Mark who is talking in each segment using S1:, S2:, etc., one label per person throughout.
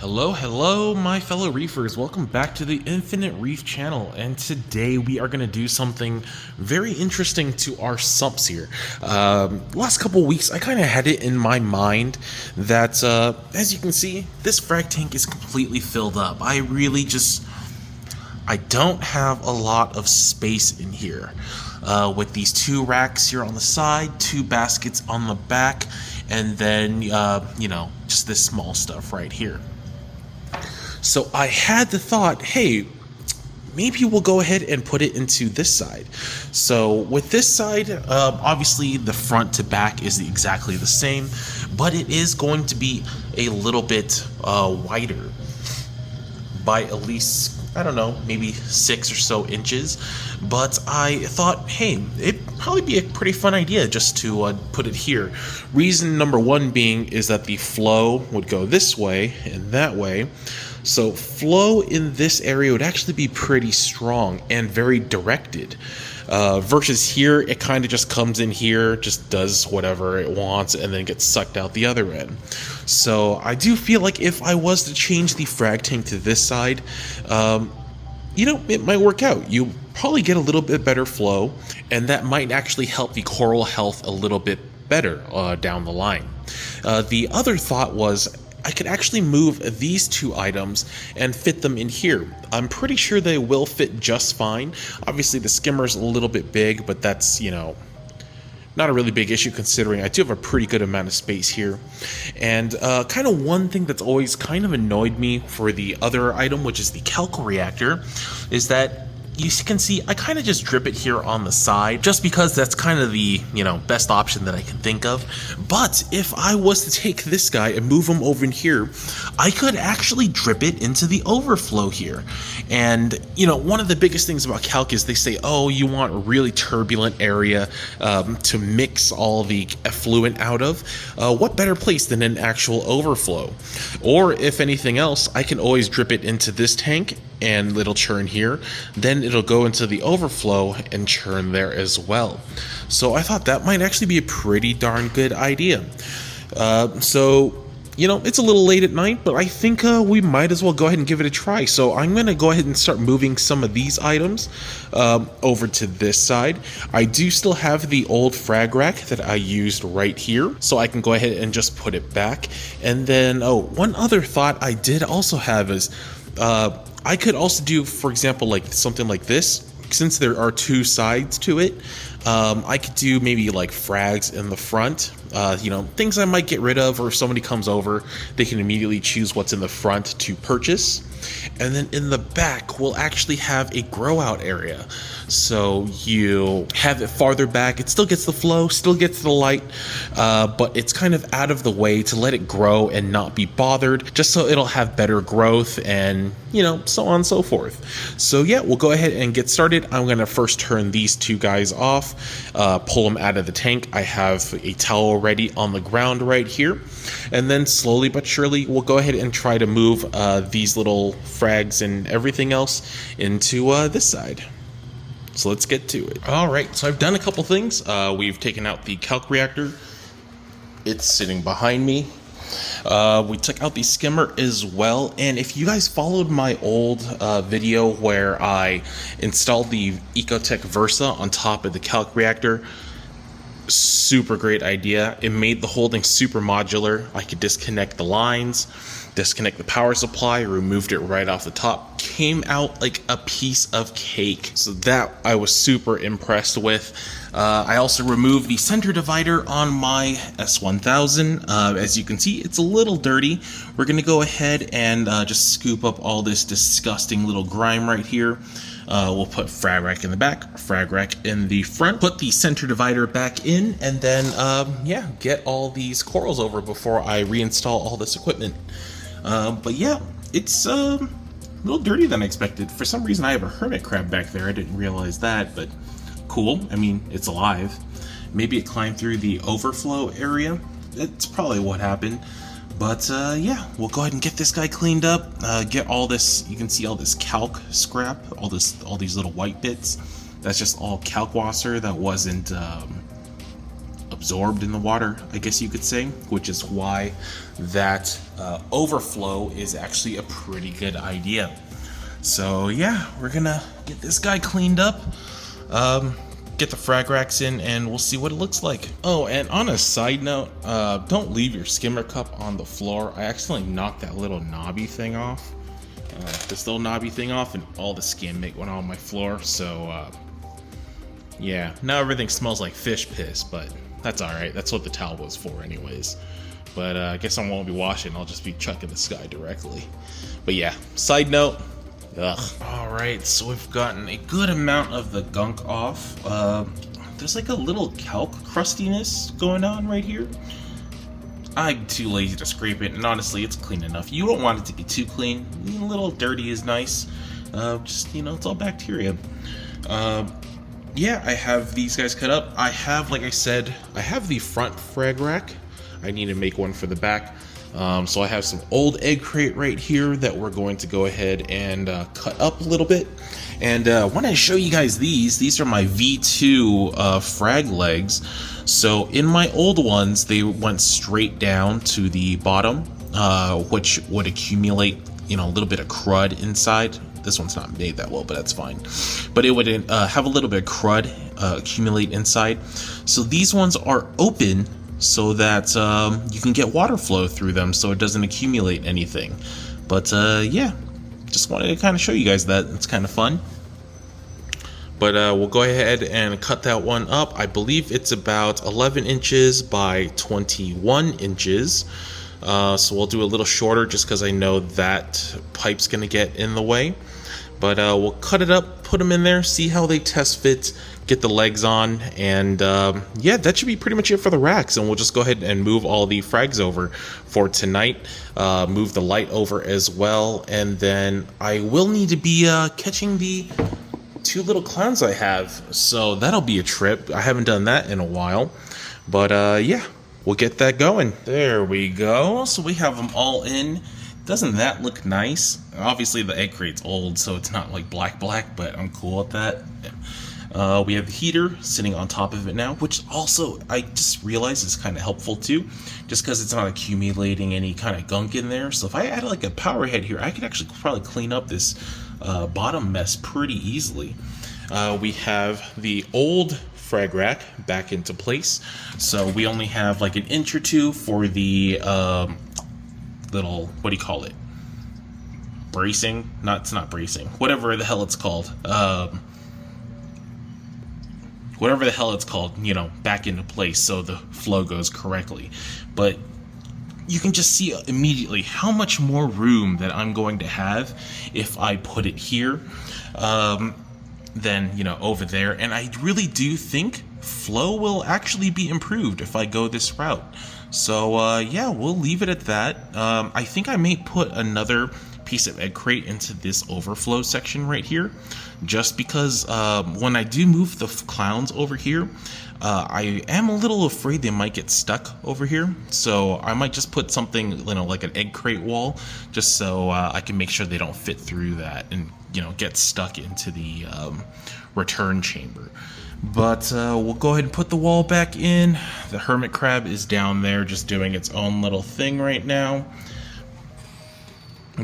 S1: Hello, my fellow reefers. Welcome back to the Infinite Reef channel. And today we are going to do something very interesting to our sumps here. Last couple weeks, I kind of had it in my mind that, as you can see, this frag tank is completely filled up. I don't have a lot of space in here. With these two racks here on the side, two baskets on the back, and then, just this small stuff right here. So I had the thought, hey, maybe we'll go ahead and put it into this side. So with this side, obviously the front to back is exactly the same, but it is going to be a little bit wider by at least, I don't know, maybe 6 or so inches. But I thought, hey, it'd probably be a pretty fun idea just to put it here. Reason number one being is that the flow would go this way and that way. So flow in this area would actually be pretty strong and very directed. Versus here, it kind of just comes in here, just does whatever it wants, and then gets sucked out the other end. So I do feel like if I was to change the frag tank to this side, it might work out. You probably get a little bit better flow, and that might actually help the coral health a little bit better down the line. The other thought was I could actually move these two items and fit them in here. I'm pretty sure they will fit just fine. Obviously the skimmer's a little bit big, but that's, not a really big issue considering I do have a pretty good amount of space here. And kind of one thing that's always kind of annoyed me for the other item, which is the calc reactor, is that you can see I kind of just drip it here on the side just because that's kind of the, best option that I can think of. But if I was to take this guy and move him over in here, I could actually drip it into the overflow here. And, one of the biggest things about calc is they say, oh, you want a really turbulent area to mix all the effluent out of. What better place than an actual overflow? Or if anything else, I can always drip it into this tank and it'll churn here, then it'll go into the overflow and churn there as well. So I thought that might actually be a pretty darn good idea. It's a little late at night, but I think we might as well go ahead and give it a try. So I'm going to go ahead and start moving some of these items over to this side. I do still have the old frag rack that I used right here, so I can go ahead and just put it back. And then, one other thought I did also have is I could also do, for example, like something like this. Since there are two sides to it, I could do maybe like frags in the front, things I might get rid of, or if somebody comes over, they can immediately choose what's in the front to purchase. And then in the back, we'll actually have a grow out area. So you have it farther back. It still gets the flow, still gets the light, but it's kind of out of the way to let it grow and not be bothered, just so it'll have better growth and, so on and so forth. So yeah, we'll go ahead and get started. I'm going to first turn these two guys off, pull them out of the tank. I have a towel ready on the ground right here. And then slowly but surely, we'll go ahead and try to move these little frags and everything else into this side. So let's get to it. All right, so I've done a couple things. We've taken out the calc reactor. It's sitting behind me. We took out the skimmer as well. And if you guys followed my old video where I installed the Ecotech Versa on top of the calc reactor, super great idea. It made the whole thing super modular. I could disconnect the lines, disconnect the power supply, removed it right off the top. Came out like a piece of cake. So that I was super impressed with. I also removed the center divider on my S-1000. As you can see, it's a little dirty. We're going to go ahead and just scoop up all this disgusting little grime right here. We'll put frag rack in the back, frag rack in the front, put the center divider back in, and then, get all these corals over before I reinstall all this equipment. But yeah, it's a little dirtier than I expected. For some reason, I have a hermit crab back there. I didn't realize that, but cool. I mean, it's alive. Maybe it climbed through the overflow area. That's probably what happened. But yeah, we'll go ahead and get this guy cleaned up. Get all this. You can see all this calc scrap, all these little white bits. That's just all calc wasser that wasn't absorbed in the water, I guess you could say, which is why that overflow is actually a pretty good idea. So yeah, we're gonna get this guy cleaned up, get the frag racks in, and we'll see what it looks like. Oh, and on a side note, don't leave your skimmer cup on the floor. I accidentally knocked that little knobby thing off, and all the skim went on my floor. So yeah, now everything smells like fish piss, but that's alright. That's what the towel was for anyways. But I guess I won't be washing, I'll just be chucking this guy directly. But yeah, side note, ugh. Alright, so we've gotten a good amount of the gunk off. There's like a little calc crustiness going on right here. I'm too lazy to scrape it, and honestly, it's clean enough. You don't want it to be too clean. A little dirty is nice. Just, it's all bacteria. Yeah, I have these guys cut up. I have, like I said, I have the front frag rack. I need to make one for the back. So I have some old egg crate right here that we're going to go ahead and cut up a little bit. And I want to show you guys these are my V2 frag legs. So in my old ones, they went straight down to the bottom, which would accumulate, a little bit of crud inside. This one's not made that well, but that's fine. But it would have a little bit of crud accumulate inside. So these ones are open so that you can get water flow through them so it doesn't accumulate anything. But yeah, just wanted to kind of show you guys that. It's kind of fun. But we'll go ahead and cut that one up. I believe it's about 11 inches by 21 inches. So we'll do a little shorter just because I know that pipe's going to get in the way. But we'll cut it up, put them in there, see how they test fit, get the legs on, and yeah, that should be pretty much it for the racks. And we'll just go ahead and move all the frags over for tonight, move the light over as well, and then I will need to be catching the 2 little clowns I have, so that'll be a trip. I haven't done that in a while, but yeah, we'll get that going. There we go. So we have them all in. Doesn't that look nice? Obviously the egg crate's old, so it's not like black, but I'm cool with that. We have the heater sitting on top of it now, which also I just realized is kind of helpful too, just because it's not accumulating any kind of gunk in there. So if I add like a power head here, I could actually probably clean up this bottom mess pretty easily. We have the old frag rack back into place, so we only have like an inch or two for the little, what do you call it, bracing? It's not bracing, whatever the hell it's called, back into place so the flow goes correctly. But you can just see immediately how much more room that I'm going to have if I put it here than over there. And I really do think flow will actually be improved if I go this route. So yeah, we'll leave it at that. I think I may put another piece of egg crate into this overflow section right here, just because when I do move the clowns over here, I am a little afraid they might get stuck over here. So I might just put something, like an egg crate wall, just so I can make sure they don't fit through that and get stuck into the return chamber. But we'll go ahead and put the wall back in. The hermit crab is down there just doing its own little thing right now.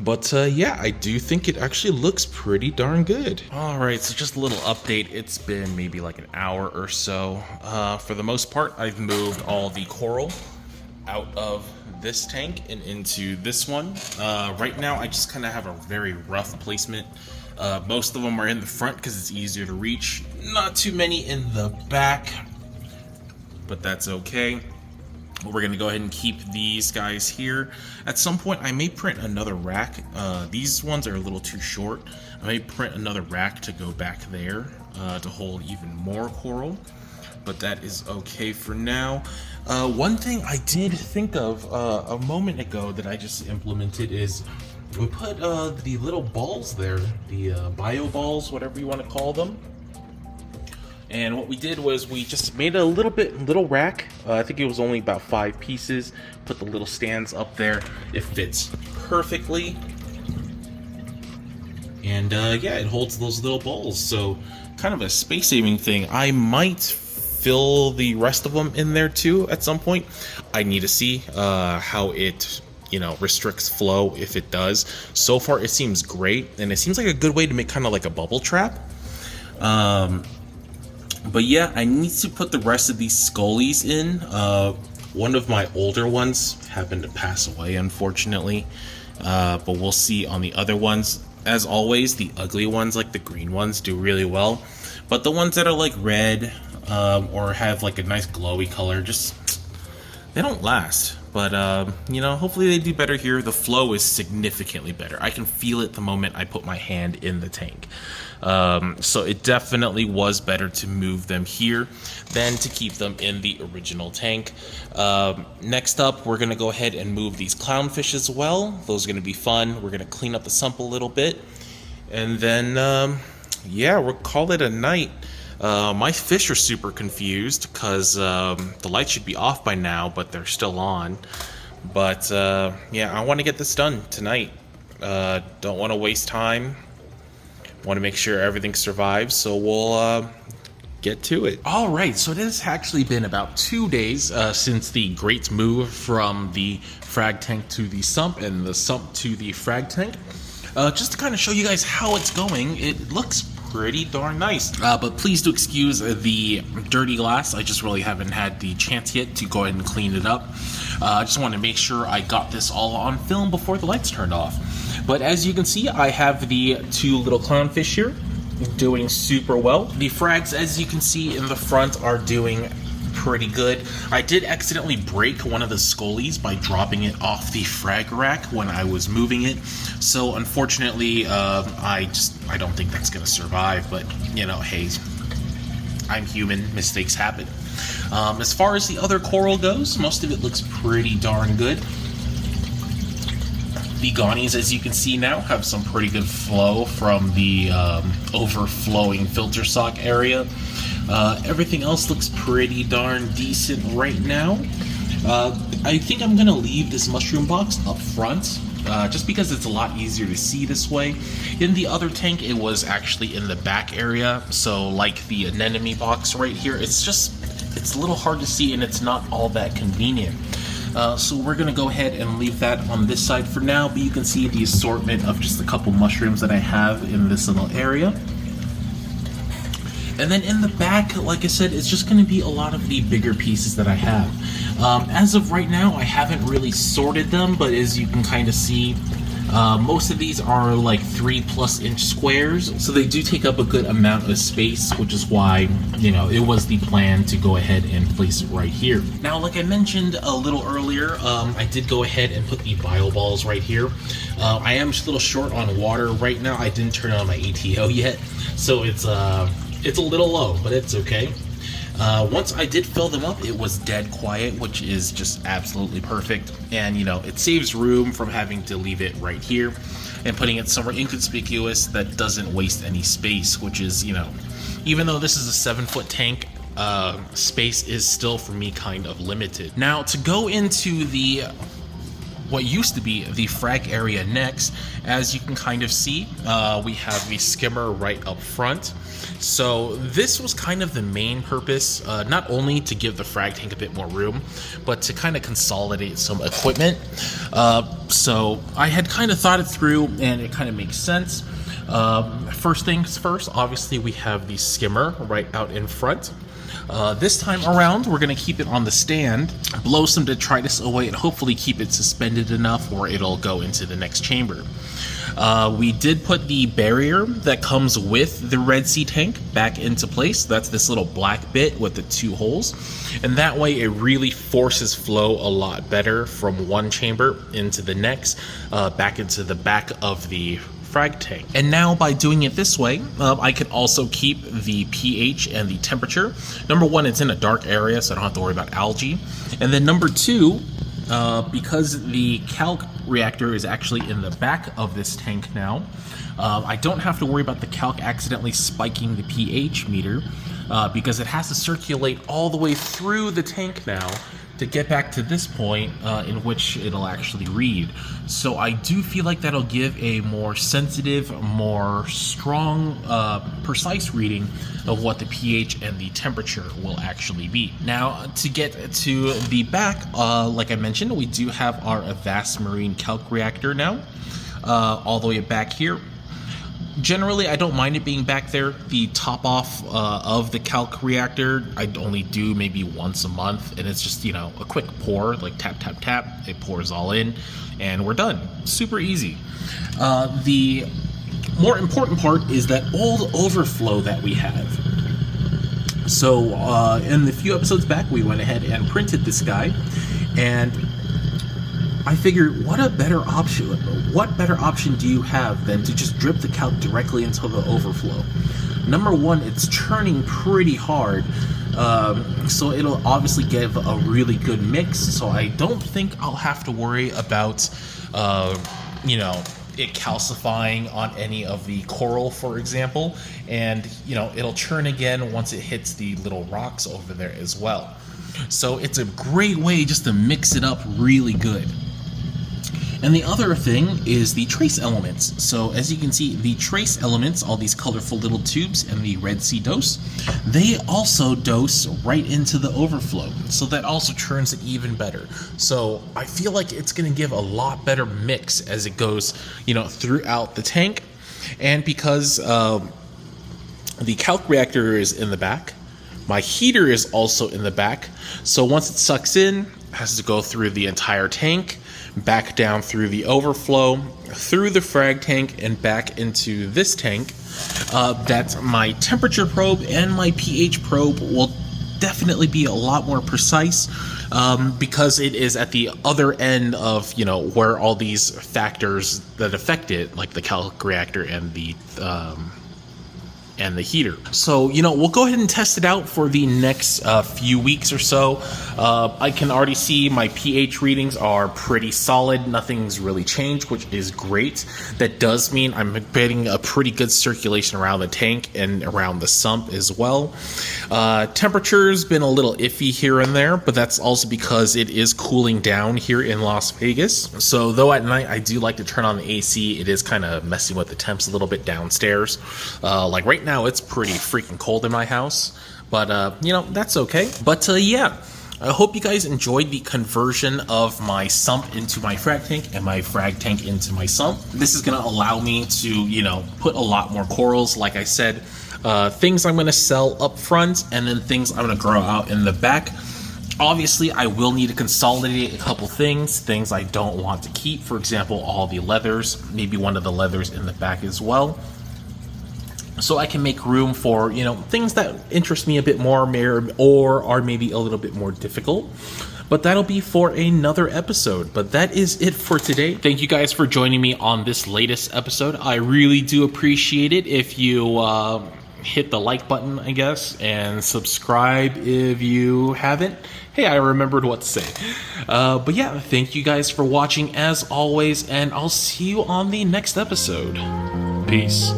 S1: But yeah, I do think it actually looks pretty darn good. Alright, so just a little update. It's been maybe like an hour or so. For the most part, I've moved all the coral out of this tank and into this one. Right now, I just kind of have a very rough placement. Most of them are in the front because it's easier to reach. Not too many in the back, but that's okay. We're going to go ahead and keep these guys here. At some point, I may print another rack. These ones are a little too short. I may print another rack to go back there to hold even more coral, but that is okay for now. One thing I did think of a moment ago that I just implemented is we put the little balls there, the bio balls, whatever you want to call them. And what we did was we just made a little rack. I think it was only about 5 pieces. Put the little stands up there. It fits perfectly. And yeah, it holds those little balls. So kind of a space saving thing. I might fill the rest of them in there too at some point. I need to see how it, restricts flow if it does. So far it seems great, and it seems like a good way to make kind of like a bubble trap. But yeah, I need to put the rest of these scullies in. One of my older ones happened to pass away, unfortunately, but we'll see on the other ones. As always, the ugly ones, like the green ones, do really well, but the ones that are like red or have like a nice glowy color, they don't last. But hopefully they do better here. The flow is significantly better. I can feel it the moment I put my hand in the tank. So it definitely was better to move them here than to keep them in the original tank. Next up, we're going to go ahead and move these clownfish as well. Those are going to be fun. We're going to clean up the sump a little bit. And then, we'll call it a night. My fish are super confused because the lights should be off by now, but they're still on. But I want to get this done tonight. Don't want to waste time. Want to make sure everything survives, so we'll get to it. All right, so it has actually been about 2 days since the great move from the frag tank to the sump and the sump to the frag tank. Just to kind of show you guys how it's going, it looks pretty darn nice. But please do excuse the dirty glass. I just really haven't had the chance yet to go ahead and clean it up. I just want to make sure I got this all on film before the lights turned off. But as you can see, I have the 2 little clownfish here doing super well. The frags, as you can see in the front, are doing pretty good. I did accidentally break one of the scullies by dropping it off the frag rack when I was moving it. So unfortunately, I don't think that's gonna survive, but hey, I'm human, mistakes happen. As far as the other coral goes, most of it looks pretty darn good. The Ghanies, as you can see now, have some pretty good flow from the overflowing filter sock area. Everything else looks pretty darn decent right now. I think I'm going to leave this mushroom box up front, just because it's a lot easier to see this way. In the other tank, it was actually in the back area, so like the anemone box right here, it's a little hard to see and it's not all that convenient. So we're going to go ahead and leave that on this side for now, but you can see the assortment of just a couple mushrooms that I have in this little area. And then in the back, like I said, it's just going to be a lot of the bigger pieces that I have. As of right now, I haven't really sorted them, but as you can kind of see, most of these are like 3+ inch squares, so they do take up a good amount of space, which is why, it was the plan to go ahead and place it right here. Now, like I mentioned a little earlier, I did go ahead and put the bio balls right here. I am just a little short on water right now. I didn't turn on my ATO yet, so it's a little low, but it's okay. Once I did fill them up, it was dead quiet, which is just absolutely perfect. And, it saves room from having to leave it right here and putting it somewhere inconspicuous that doesn't waste any space, which is, even though this is a 7-foot tank, space is still, for me, kind of limited. Now, to go into what used to be the frag area next, as you can kind of see, we have the skimmer right up front. So this was kind of the main purpose, not only to give the frag tank a bit more room, but to kind of consolidate some equipment. So I had kind of thought it through, and it kind of makes sense. First things first, obviously we have the skimmer right out in front. This time around, we're going to keep it on the stand, blow some detritus away, and hopefully keep it suspended enough where it'll go into the next chamber. We did put the barrier that comes with the Red Sea tank back into place. That's this little black bit with the 2 holes. And that way it really forces flow a lot better from one chamber into the next, back into the back of the frag tank. And now by doing it this way, I can also keep the pH and the temperature. Number one, it's in a dark area, so I don't have to worry about algae. And then number two, because the calc reactor is actually in the back of this tank now, I don't have to worry about the calc accidentally spiking the pH meter, because it has to circulate all the way through the tank now to get back to this point in which it'll actually read. So I do feel like that'll give a more sensitive, more strong, precise reading of what the pH and the temperature will actually be. Now, to get to the back, like I mentioned, we do have our Avast Marine calc reactor now, all the way back here. Generally, I don't mind it being back there. The top off of the calc reactor, I only do maybe once a month, and it's just, a quick pour, like tap, tap, tap. It pours all in, and we're done. Super easy. The more important part is that old overflow that we have. So, in the few episodes back, we went ahead and printed this guy, and I figured, what better option do you have than to just drip the calc directly into the overflow? Number one, it's churning pretty hard, so it'll obviously give a really good mix, so I don't think I'll have to worry about, it calcifying on any of the coral, for example, and, it'll churn again once it hits the little rocks over there as well. So it's a great way just to mix it up really good. And the other thing is the trace elements. So as you can see, the trace elements, all these colorful little tubes and the Red Sea dose, they also dose right into the overflow. So that also churns it even better. So I feel like it's going to give a lot better mix as it goes, throughout the tank. And because the calc reactor is in the back, my heater is also in the back. So once it sucks in, it has to go through the entire tank, back down through the overflow, through the frag tank, and back into this tank. That my temperature probe and my pH probe will definitely be a lot more precise, because it is at the other end of, where all these factors that affect it, like the calc reactor and the heater. So, we'll go ahead and test it out for the next few weeks or so. I can already see my pH readings are pretty solid. Nothing's really changed, which is great. That does mean I'm getting a pretty good circulation around the tank and around the sump as well. Temperature's been a little iffy here and there, but that's also because it is cooling down here in Las Vegas. So though at night I do like to turn on the AC, it is kind of messing with the temps a little bit downstairs. Like right now it's pretty freaking cold in my house, but that's okay. But yeah, I hope you guys enjoyed the conversion of my sump into my frag tank and my frag tank into my sump. This is going to allow me to put a lot more corals, like I said, things I'm going to sell up front, and then things I'm going to grow out in the back. Obviously, I will need to consolidate a couple things I don't want to keep. For example, all the leathers, maybe one of the leathers in the back as well, so I can make room for, things that interest me a bit more or are maybe a little bit more difficult. But that'll be for another episode. But that is it for today. Thank you guys for joining me on this latest episode. I really do appreciate it if you hit the like button, I guess, and subscribe if you haven't. Hey, I remembered what to say. But yeah, thank you guys for watching as always, and I'll see you on the next episode. Peace.